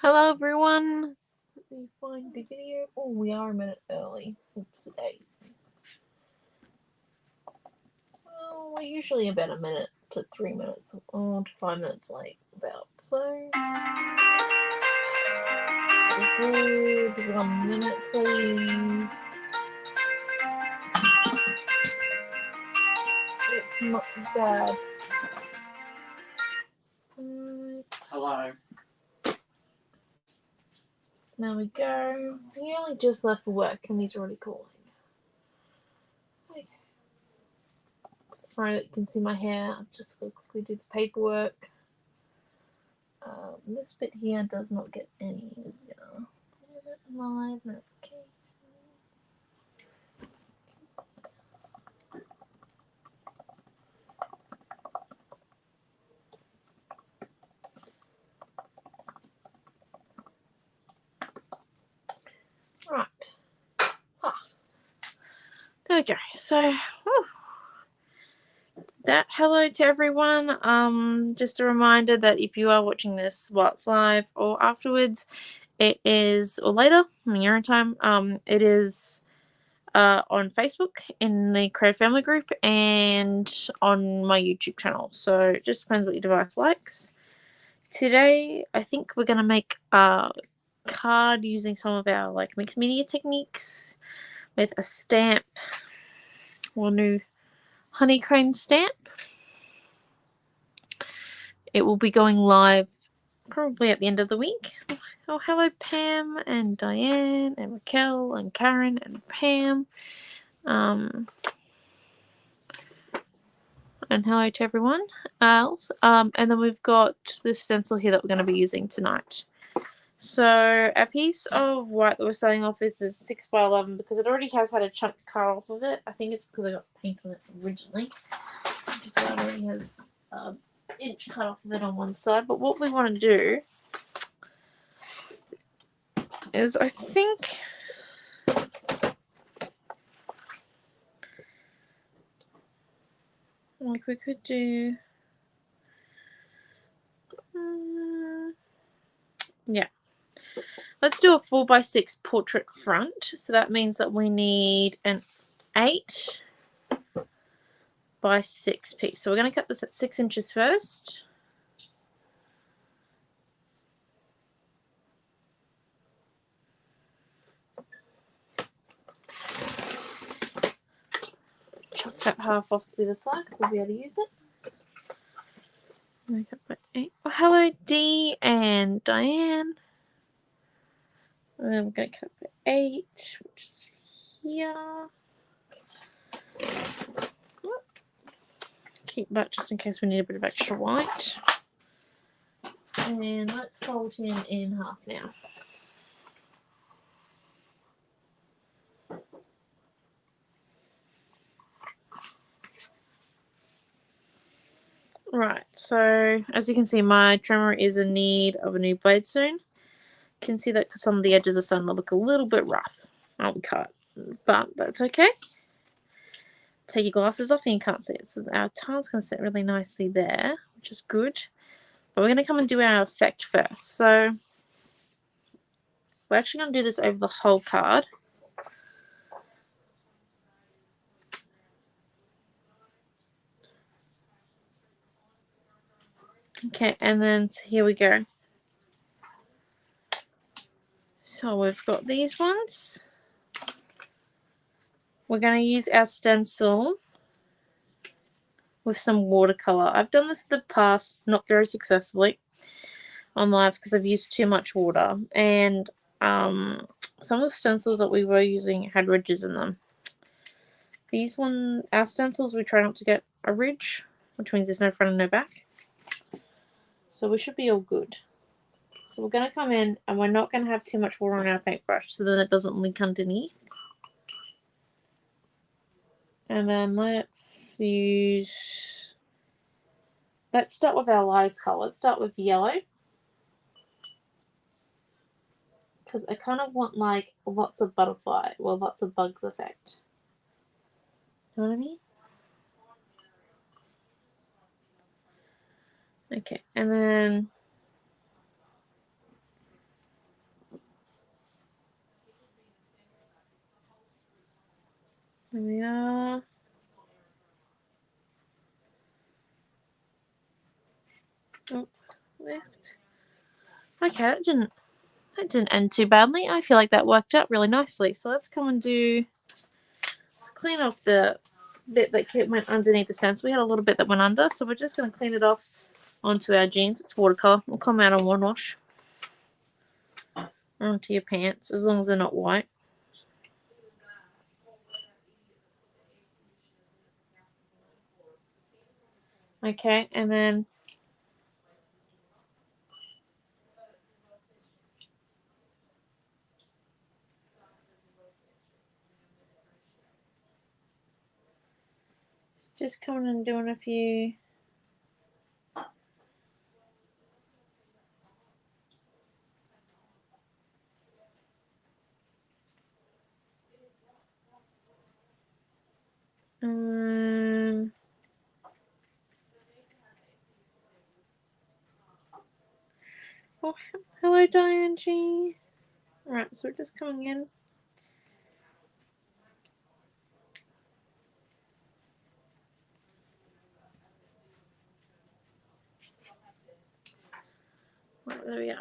Hello everyone. Let me find the video. Oh, we are a minute early. Oops, a daisies. Well, we're usually about a minute to 3 minutes or to 5 minutes late, about. So, good. 1 minute, please. It's not Dad. Right. Hello. There we go. He only just left for work and he's already calling. Okay. Sorry that you can see my hair. I'm just going to quickly do the paperwork. This bit here does not get any. Is gonna live notification. Right. There we go. So, hello to everyone. Just a reminder that if you are watching this while it's live or afterwards, it is, or later, in your own time, it is on Facebook in the Creative Family group and on my YouTube channel. So it just depends what your device likes. Today, I think we're going to make a card using some of our mixed media techniques with a stamp, or new honeycomb stamp. It will be going live probably at the end of the week. Oh, hello Pam and Diane and Raquel and Karen and Pam. And hello to everyone else. And then we've got this stencil here that we're going to be using tonight. So a piece of white that we're starting off is 6 by 11 because it already has had a chunk cut off of it. I think it's because I got paint on it originally. Which is why it already has an inch cut off of it on one side. But what we want to do is, I think, we could do, yeah. Let's do a 4 by 6 portrait front. So that means that we need an 8 by 6 piece. So we're going to cut this at 6 inches first. Chop that half off to the other side because we'll be able to use it. Oh, hello Dee and Diane. And then we're going to cut up at 8, which is here. Keep that just in case we need a bit of extra white. And let's fold him in half now. Right, so as you can see, my trimmer is in need of a new blade soon. You can see that some of the edges are starting to look a little bit rough on cut, but that's okay. Take your glasses off and you can't see it. So our tile's going to sit really nicely there, which is good. But we're going to come and do our effect first. So we're actually going to do this over the whole card. Okay, and then here we go. So we've got these ones. We're going to use our stencil with some watercolor. I've done this in the past, not very successfully on lives because I've used too much water. And some of the stencils that we were using had ridges in them. These our stencils, we try not to get a ridge, which means there's no front and no back. So we should be all good. So we're going to come in and we're not going to have too much water on our paintbrush so then it doesn't leak underneath. And then let's start with our lightest color. Let's start with yellow. Because I kind of want lots of butterfly, well, lots of bugs effect. You know what I mean? Okay, and then Oh, left. Okay, that didn't end too badly. I feel like that worked out really nicely. So let's come and let's clean off the bit that went underneath the stencil. We had a little bit that went under, so we're just going to clean it off onto our jeans. It's watercolor. It'll come out on one wash. Onto your pants, as long as they're not white. Okay, and then just coming and doing a few. Oh, hello, Diane G. Alright, so we're just coming in. Right, there we are.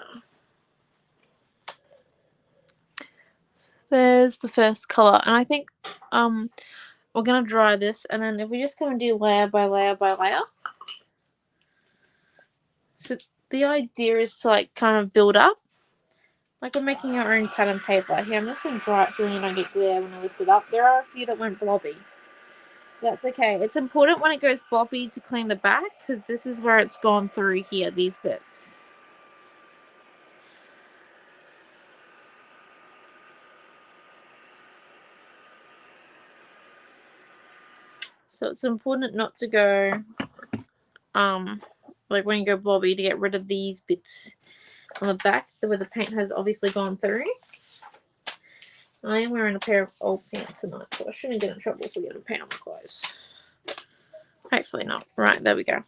There's the first colour, and I think we're gonna dry this, and then if we just come and do layer by layer by layer. So the idea is to like kind of build up. Like we're making our own pattern paper. Here, I'm just going to dry it so then you don't get glare when I lift it up. There are a few that went blobby. That's okay. It's important when it goes blobby to clean the back because this is where it's gone through here, these bits. So it's important not to go, like when you go blobby, to get rid of these bits on the back where the paint has obviously gone through. I am wearing a pair of old pants tonight, so I shouldn't get in trouble for getting paint on my clothes. Hopefully not. Right, there we go.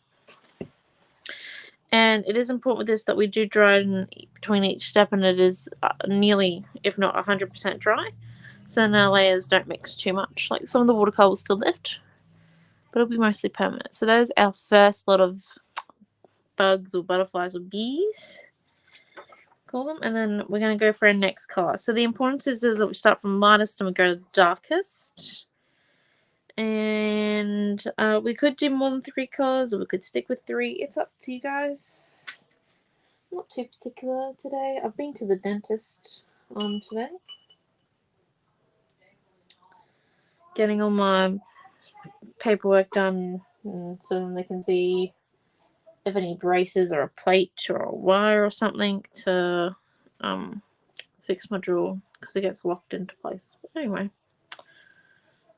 And it is important with this that we do dry it in between each step, and it is nearly, if not 100% dry. So then our layers don't mix too much. Like some of the watercolor will still lift, but it'll be mostly permanent. So there's our first lot of bugs or butterflies or bees, call them. And then we're going to go for our next color. So the importance is that we start from lightest and we go to darkest. And we could do more than 3 colors, or we could stick with 3. It's up to you guys. I'm not too particular today. I've been to the dentist today. Getting all my paperwork done so then they can see if any braces or a plate or a wire or something to fix my drawer because it gets locked into place. But anyway.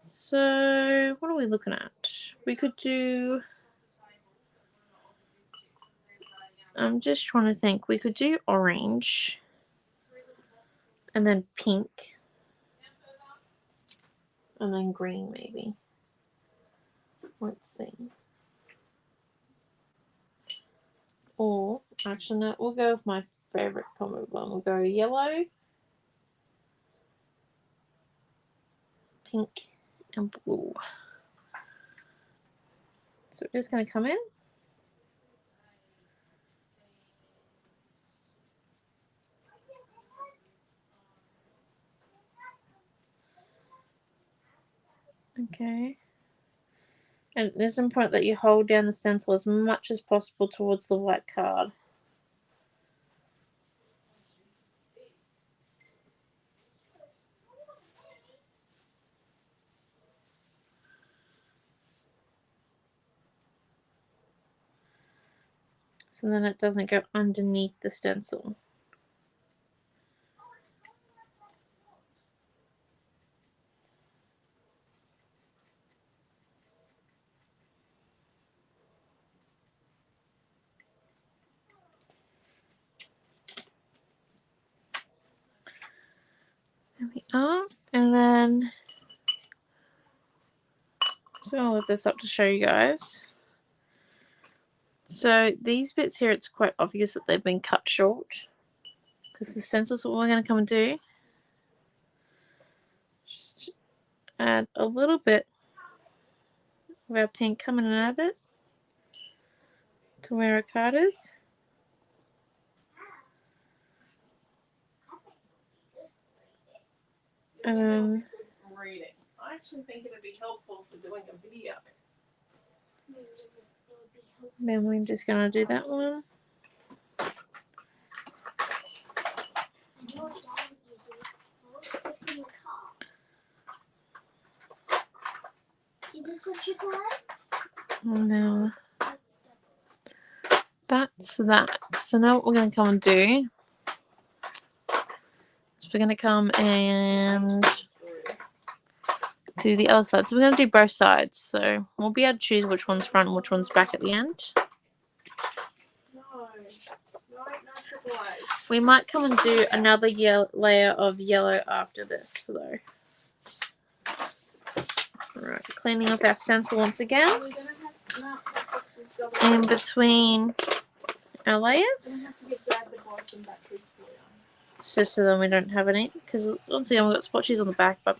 So what are we looking at? We could do... I'm just trying to think. We could do orange and then pink and then green maybe. Let's see. Or actually no, we'll go with my favorite comic one. We'll go yellow, pink, and blue. So we're just going to come in. Okay. And it's important that you hold down the stencil as much as possible towards the white card. So then it doesn't go underneath the stencil. There we are. And then, so I'll lift this up to show you guys. So these bits here, it's quite obvious that they've been cut short because the stencil's what we're going to come and do. Just add a little bit of our pink coming in at it. to where a card is. And read it. I actually think it'd be helpful for doing a video. then we're just gonna do that one. Is this what you got? No, that's that. So now what we're gonna come and do is we're gonna come and do the other side. So we're gonna do both sides. So we'll be able to choose which one's front and which one's back at the end. No triple A. We might come and do another layer of yellow after this, though. Alright, cleaning up our stencil once again. In between our layers. It's just so then we don't have any, because once again we've got splotches on the back, but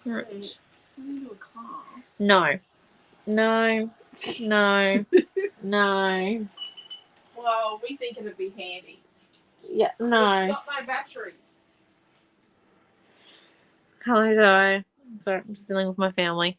right. No. No. No. No. Well, we think it'd be handy. Yeah, no. It's got no batteries. Hello, Di. Sorry, I'm just dealing with my family.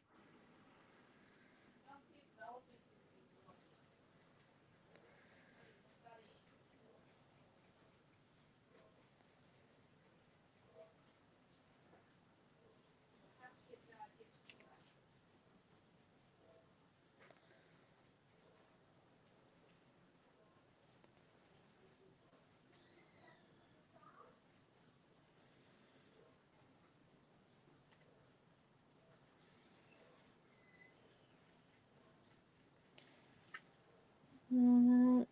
Right.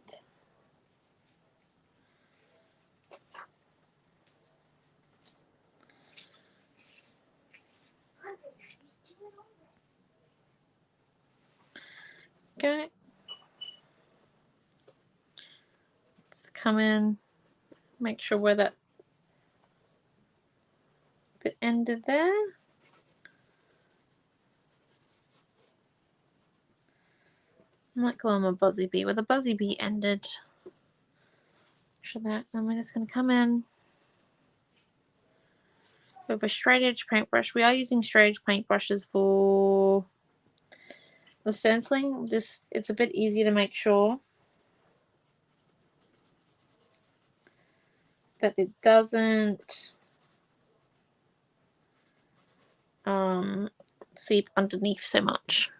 Okay. Let's come in, make sure where that bit ended there. I might call him a buzzy bee, where the buzzy bee ended. Show that, and we're just going to come in with a straight edge paintbrush. We are using straight edge paintbrushes for the stenciling. Just, it's a bit easier to make sure that it doesn't seep underneath so much.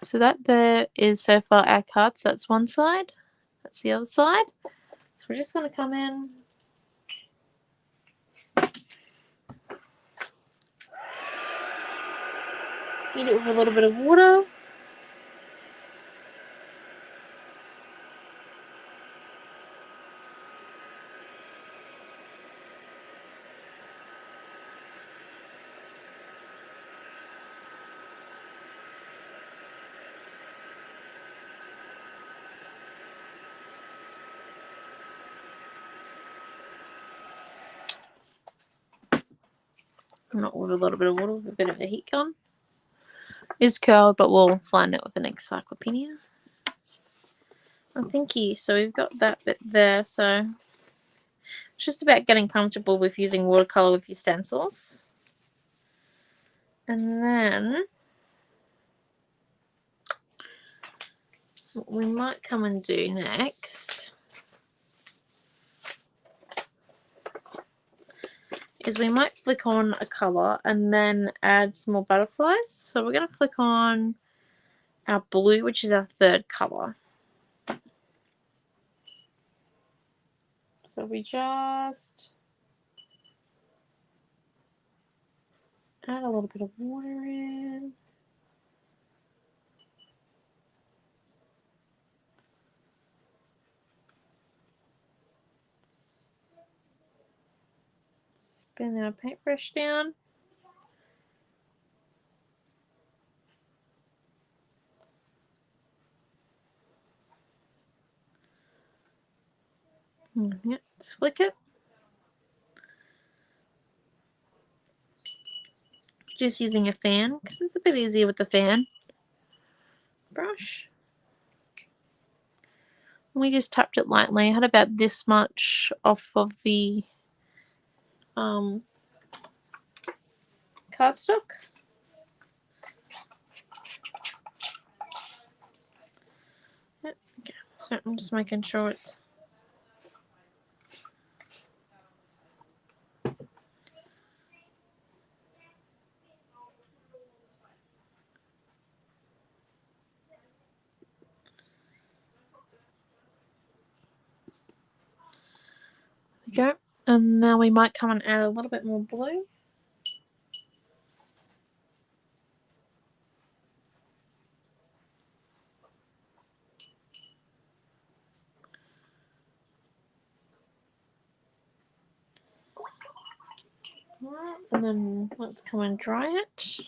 So that there is so far our cards. That's one side. That's the other side. So we're just going to come in. Heat it with a little bit of water. Not with a little bit of water, with a bit of the heat gun. Is curled, but we'll find it with an encyclopedia. Oh, thank you. So we've got that bit there. So it's just about getting comfortable with using watercolor with your stencils. And then what we might come and do next is we might flick on a color and then add some more butterflies. So we're going to flick on our blue, which is our third color. So we just add a little bit of water in. Spin our paintbrush down. Yeah, just flick it. Just using a fan because it's a bit easier with the fan. paintbrush. We just tapped it lightly. I had about this much off of the cardstock. Yep, okay. So I'm just making sure it's go. And now we might come and add a little bit more blue. Alright, and then let's come and dry it.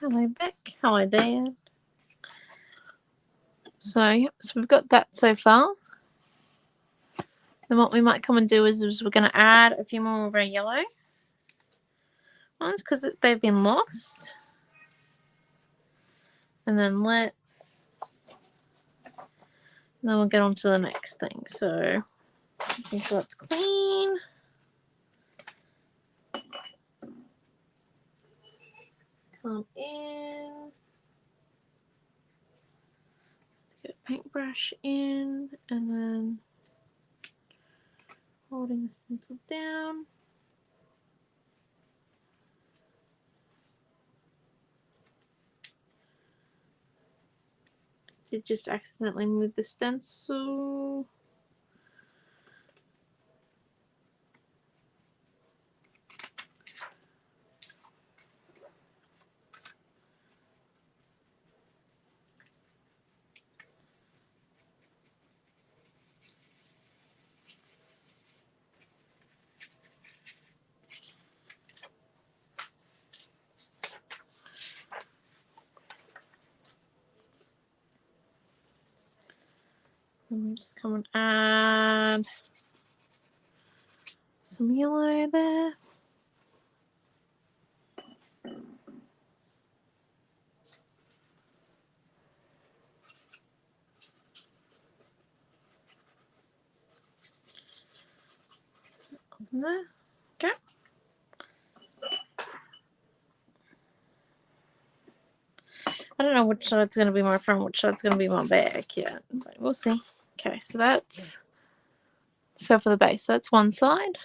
Hello, Beck. Hello, Dad. So we've got that so far. Then what we might come and do is we're going to add a few more of our yellow ones because they've been lost. And then we'll get on to the next thing. So make sure it's clean. Come in. Just get a paintbrush in and then holding the stencil down. Did just accidentally move the stencil. Let me just come and add some yellow there. There. Okay. I don't know which side's going to be my front, which side's going to be my back yet, but we'll see. Okay, so for the base, that's one side,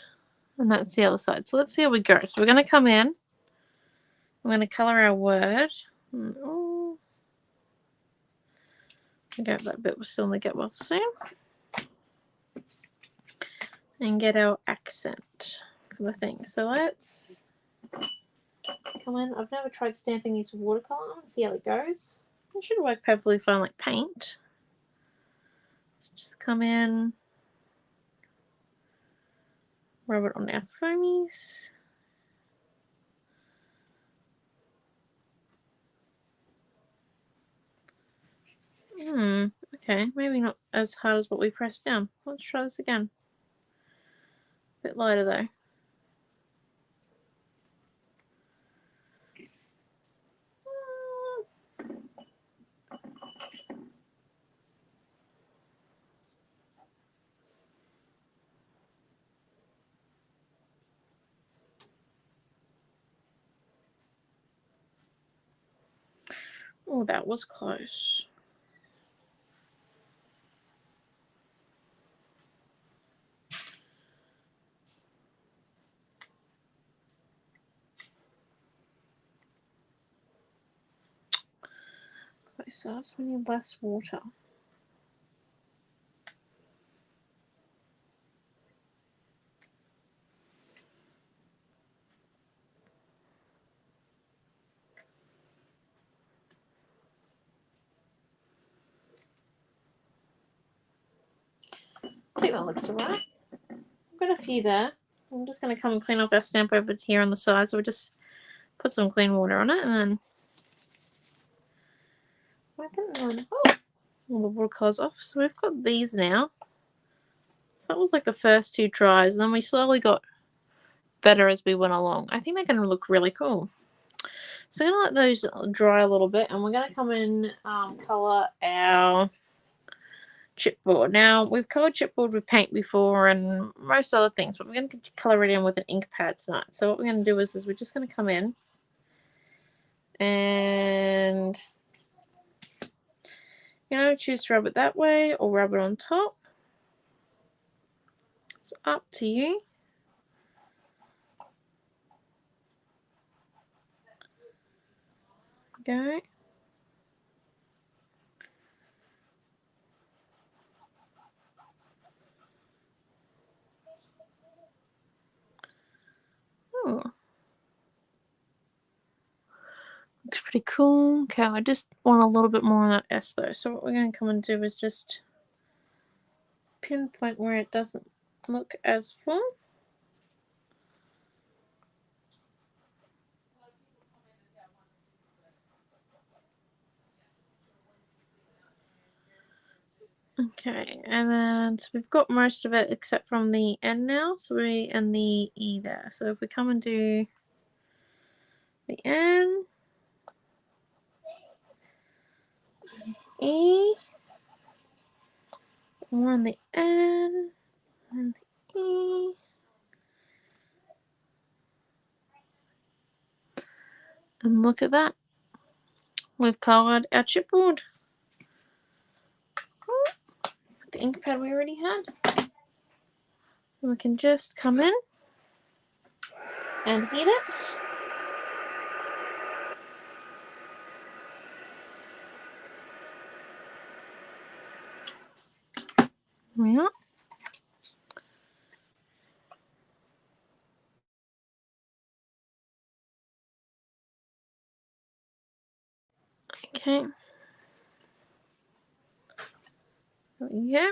and that's the other side. So let's see how we go. So we're going to come in. I'm going to colour our word. Oh, I got that bit. We'll still get well soon. And get our accent for the thing. So let's come in. I've never tried stamping these with watercolour. See how it goes. It should work perfectly fine like paint. So just come in. Rub it on our foamies. Okay, maybe not as hard as what we pressed down. Let's try this again. A bit lighter though. Oh, that was close. Okay, so that's when you less water. I think that looks alright. I've got a few there. I'm just going to come and clean off our stamp over here on the side. So we just put some clean water on it and then all the watercolours off. So we've got these now. So that was like the first two tries, and then we slowly got better as we went along. I think they're going to look really cool. So I'm going to let those dry a little bit, and we're going to come in colour our chipboard. Now, we've coloured chipboard with paint before and most other things, but we're going to colour it in with an ink pad tonight. So what we're going to do is we're just going to come in and, choose to rub it that way or rub it on top. It's up to you. Go. Oh. Looks pretty cool. Okay, I just want a little bit more on that S though. So what we're going to come and do is just pinpoint where it doesn't look as full. Okay, and then so we've got most of it except from the N now, so we and the E there. So if we come and do the N, E, more on the N, and the E. And look at that. We've coloured our chipboard. The ink pad we already had. And we can just come in and heat it. Yeah. Okay. There we go.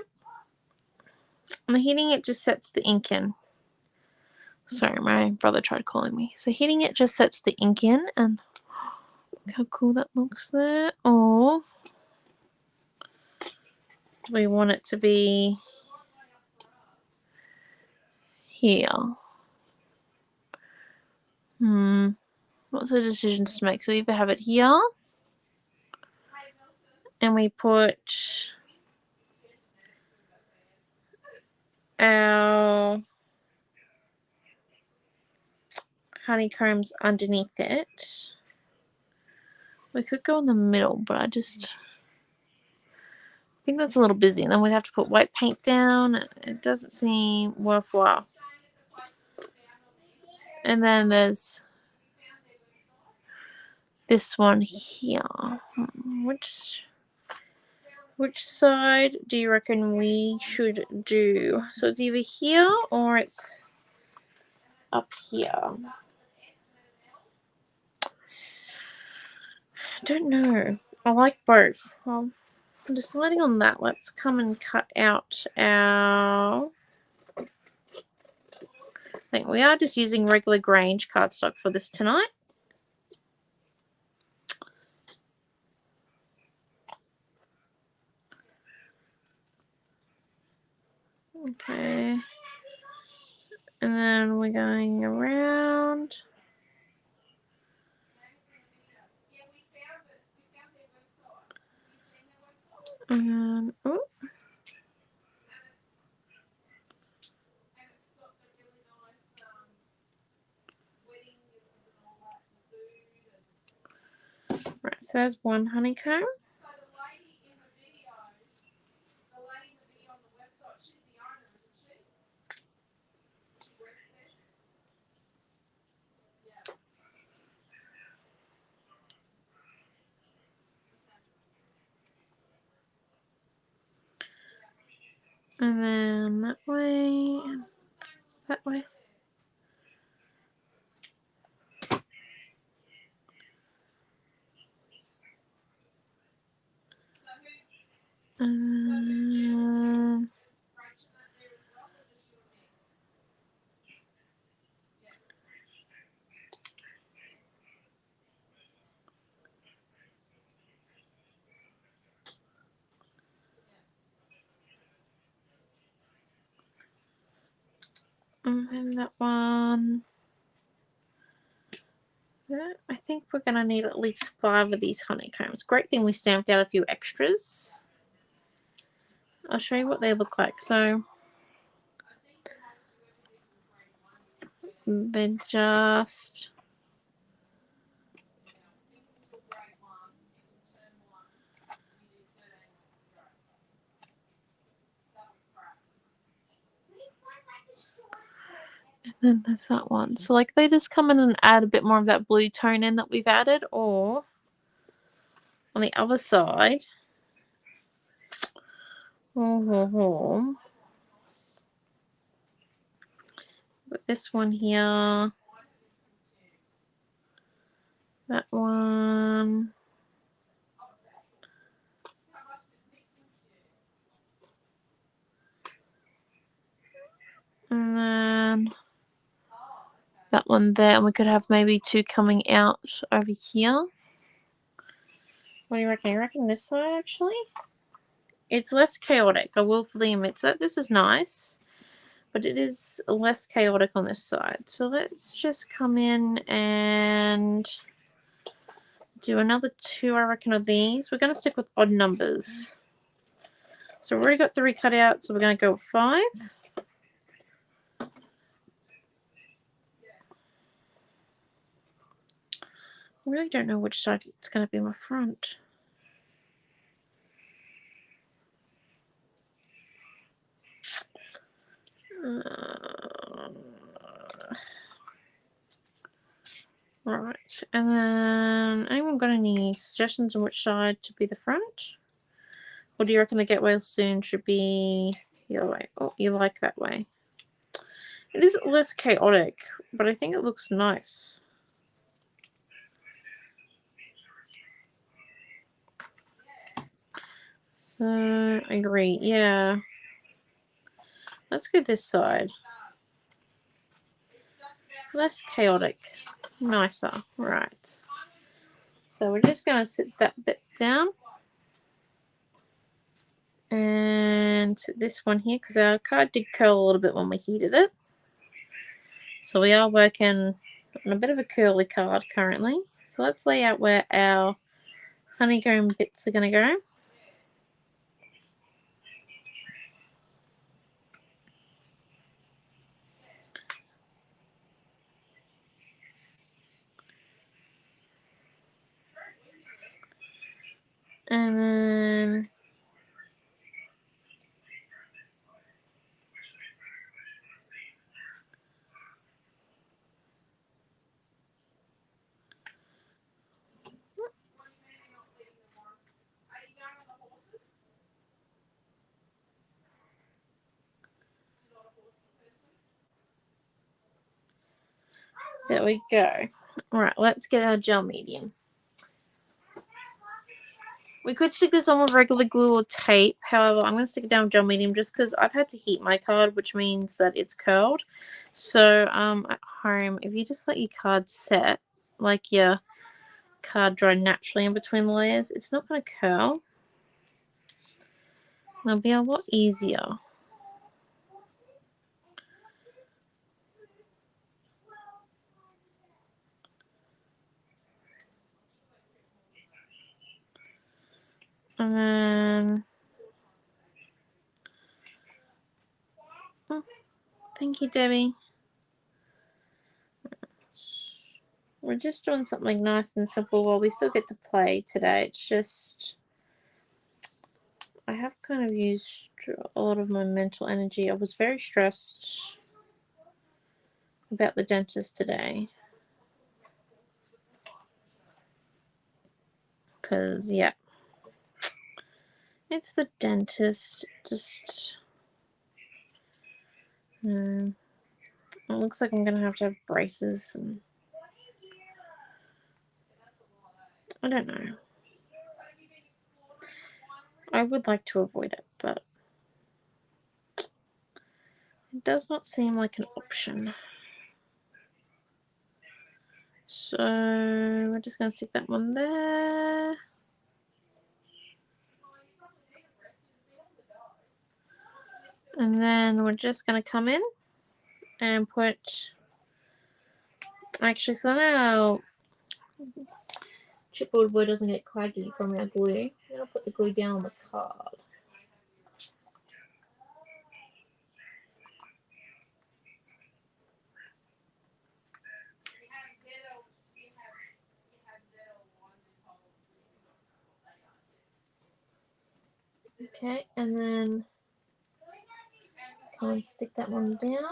And heating it just sets the ink in. Sorry, my brother tried calling me. So heating it just sets the ink in, and look how cool that looks there. Or do we want it to be here? What's the decision to make? So we either have it here, and we put our honeycombs underneath it. We could go in the middle, but I think that's a little busy. And then we'd have to put white paint down. It doesn't seem worthwhile. And then there's this one here. Which side do you reckon we should do? So it's either here or it's up here. I don't know. I like both. Well, I'm deciding on that. Let's come and cut out our... I think we are just using regular Grange cardstock for this tonight. Okay. And then we're going around. And, oh. Right, so So there's one honeycomb. So the lady in the videos, the lady in the video on the website, she's the owner, isn't she? She works there. Yeah. And then that way, and that way. Um, and then that one. Yeah, I think we're going to need at least 5 of these honeycombs. Great thing we stamped out a few extras. I'll show you what they look like. So they're just... And then there's that one. So like they just come in and add a bit more of that blue tone in that we've added, or on the other side. But this one here, that one, and then that one there, and we could have maybe 2 coming out over here. What do you reckon? You reckon this side actually? It's less chaotic. I will fully admit that. This is nice, but it is less chaotic on this side. So let's just come in and do another 2, I reckon, of these. We're going to stick with odd numbers. So we've already got 3 cut out, so we're going to go with 5. I really don't know which side it's going to be my front. Right, and then anyone got any suggestions on which side to be the front? Or do you reckon the get well soon should be the other way? Oh, you like that way. It is less chaotic, but I think it looks nice. So, I agree, yeah. Let's go this side. Less chaotic. Nicer. Right. So we're just going to sit that bit down. And this one here, because our card did curl a little bit when we heated it. So we are working on a bit of a curly card currently. So let's lay out where our honeycomb bits are going to go. And then there we go. Alright, let's get our gel medium. We could stick this on with regular glue or tape. However, I'm going to stick it down with gel medium just because I've had to heat my card, which means that it's curled. So, at home, if you just let your card set, like your card dry naturally in between the layers, it's not going to curl. It'll be a lot easier. And then... Oh, thank you, Debbie. we're just doing something nice and simple while we still get to play today. It's just, I have kind of used a lot of my mental energy. I was very stressed about the dentist today. Because, yeah. It's the dentist. Just... it looks like I'm going to have braces. And I don't know. I would like to avoid it, but it does not seem like an option. So we're just going to stick that one there. And then we're just going to come in and put... Actually, so now chipboard board doesn't get claggy from our glue. I'm going to put the glue down on the card. Okay, and then come and stick that one down.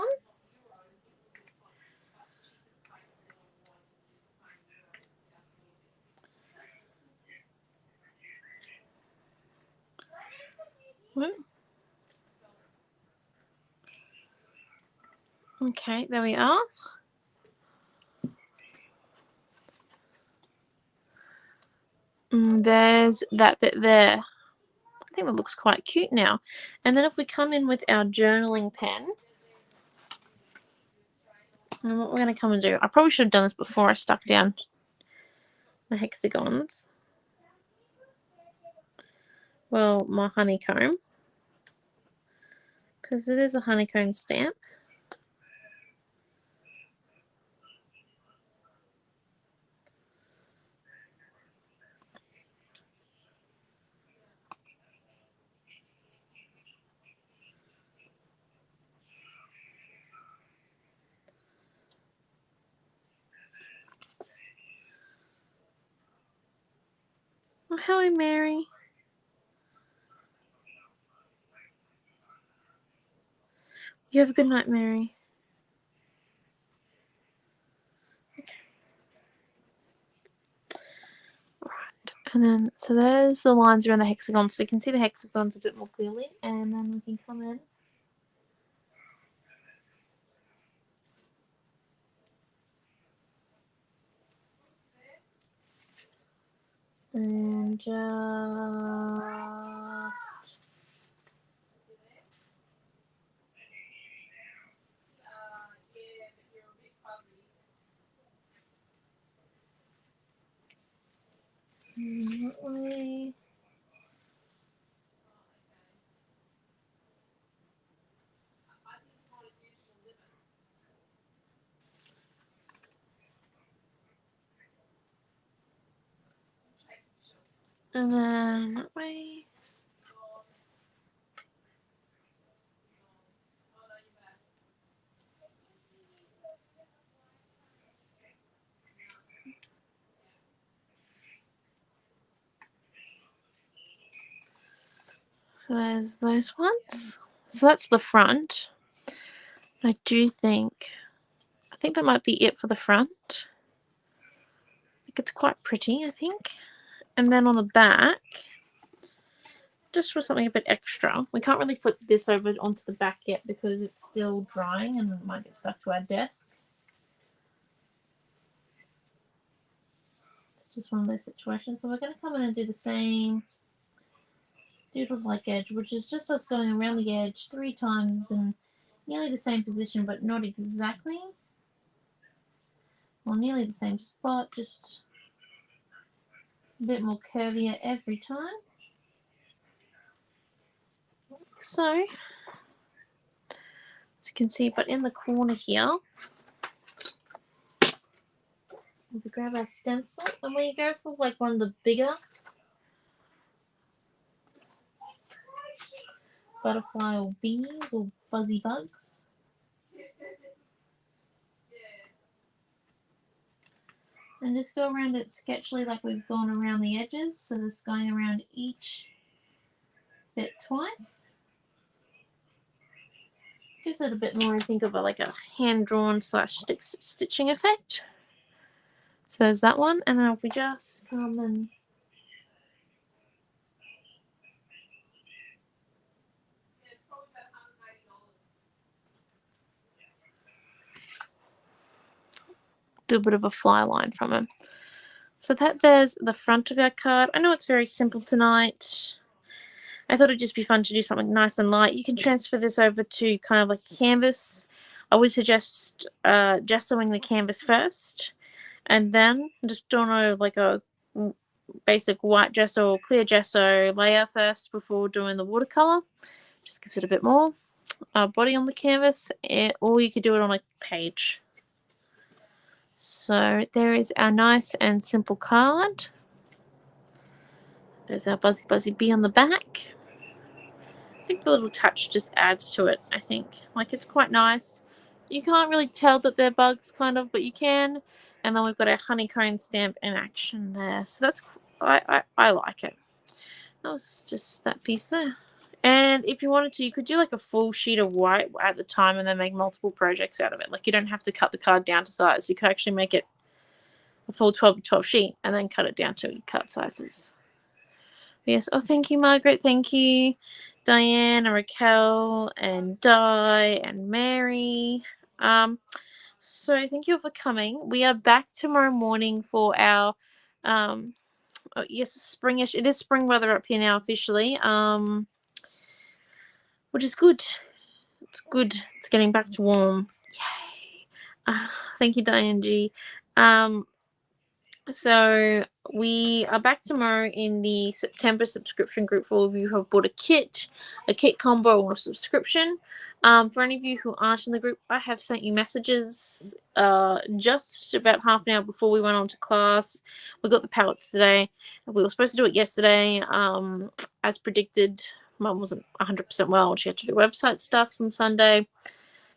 Okay, there we are. There's that bit there. I think that looks quite cute now. And then if we come in with our journaling pen, and what we're going to come and do, I probably should have done this before I stuck down the hexagons. Well, my honeycomb, because it is a honeycomb stamp. Oh, hello, Mary. You have a good night, Mary. Okay. Alright, and then, so there's the lines around the hexagons, so you can see the hexagons a bit more clearly, and then we can come in. And just... that way. And then that way. So there's those ones. So that's the front. I think that might be it for the front. I think it's quite pretty, I think. And then on the back, just for something a bit extra, we can't really flip this over onto the back yet because it's still drying and it might get stuck to our desk. It's just one of those situations. So we're going to come in and do the same doodle-like edge, which is just us going around the edge 3 times in nearly the same position, but not exactly. Well, nearly the same spot, just a bit more curvier every time. So, as you can see, but in the corner here, we grab our stencil, and when you go for like one of the bigger butterfly or bees or buzzy bugs, And just go around it sketchily like we've gone around the edges. So just going around each bit twice. Gives it a bit more, I think, of like a hand-drawn / stitching effect. So there's that one. And then if we just come and Yeah, it's probably about $180. do a bit of a fly line from it. So that there's the front of our card. I know it's very simple tonight. I thought it'd just be fun to do something nice and light. You can transfer this over to kind of like a canvas. I would suggest gessoing the canvas first, and then just doing like a basic white gesso or clear gesso layer first before doing the watercolor. Just gives it a bit more body on the canvas, or you could do it on a page. So there is our nice and simple card. There's our buzzy bee on the back. I think the little touch just adds to it, I think. Like, it's quite nice. You can't really tell that they're bugs, kind of, but you can. And then we've got our honeycomb stamp in action there. So that's, I like it. That was just that piece there. And if you wanted to, you could do like a full sheet of white at the time and then make multiple projects out of it. Like, you don't have to cut the card down to size. You could actually make it a full 12x12 sheet and then cut it down to cut sizes. Yes. Oh, thank you, Margaret. Thank you, Diane and Raquel and Di and Mary. So thank you all for coming. We are back tomorrow morning for our oh, yes, springish. It is spring weather up here now officially. Which is good. It's good. It's getting back to warm. Yay. Thank you, Diane G. So we are back tomorrow in the September subscription group for all of you who have bought a kit combo, or a subscription. For any of you who aren't in the group, I have sent you messages just about half an hour before we went on to class. We got the palettes today. We were supposed to do it yesterday. As predicted, Mum wasn't 100% well. She had to do website stuff on Sunday.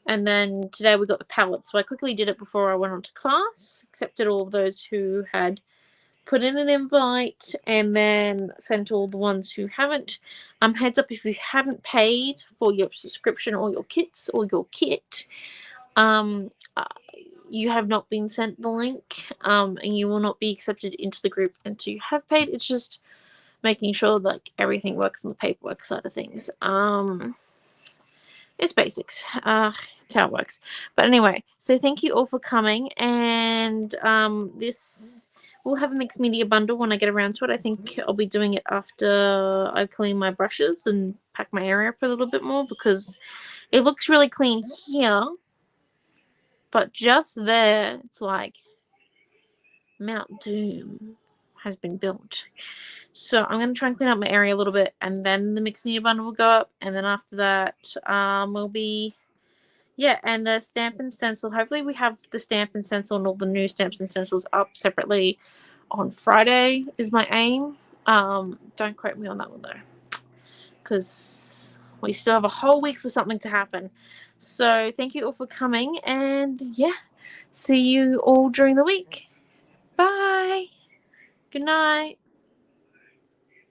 And then today we got the palettes. So I quickly did it before I went on to class, accepted all of those who had put in an invite, and then sent all the ones who haven't. Heads up, if you haven't paid for your subscription or your kits or your kit, you have not been sent the link, and you will not be accepted into the group until you have paid. It's just making sure that everything works on the paperwork side of things. It's basics. It's how it works. But anyway, so thank you all for coming. And this we'll have a mixed media bundle when I get around to it. I think I'll be doing it after I clean my brushes and pack my area up a little bit more, because it looks really clean here. But just there, it's like Mount Doom has been built. So I'm going to try and clean up my area a little bit, and then the mixed media bundle will go up, and then after that will be, yeah, and the stamp and stencil. Hopefully we have the stamp and stencil and all the new stamps and stencils up separately on Friday is my aim. Don't quote me on that one though, because we still have a whole week for something to happen. So thank you all for coming, and yeah, see you all during the week. Bye. Good night.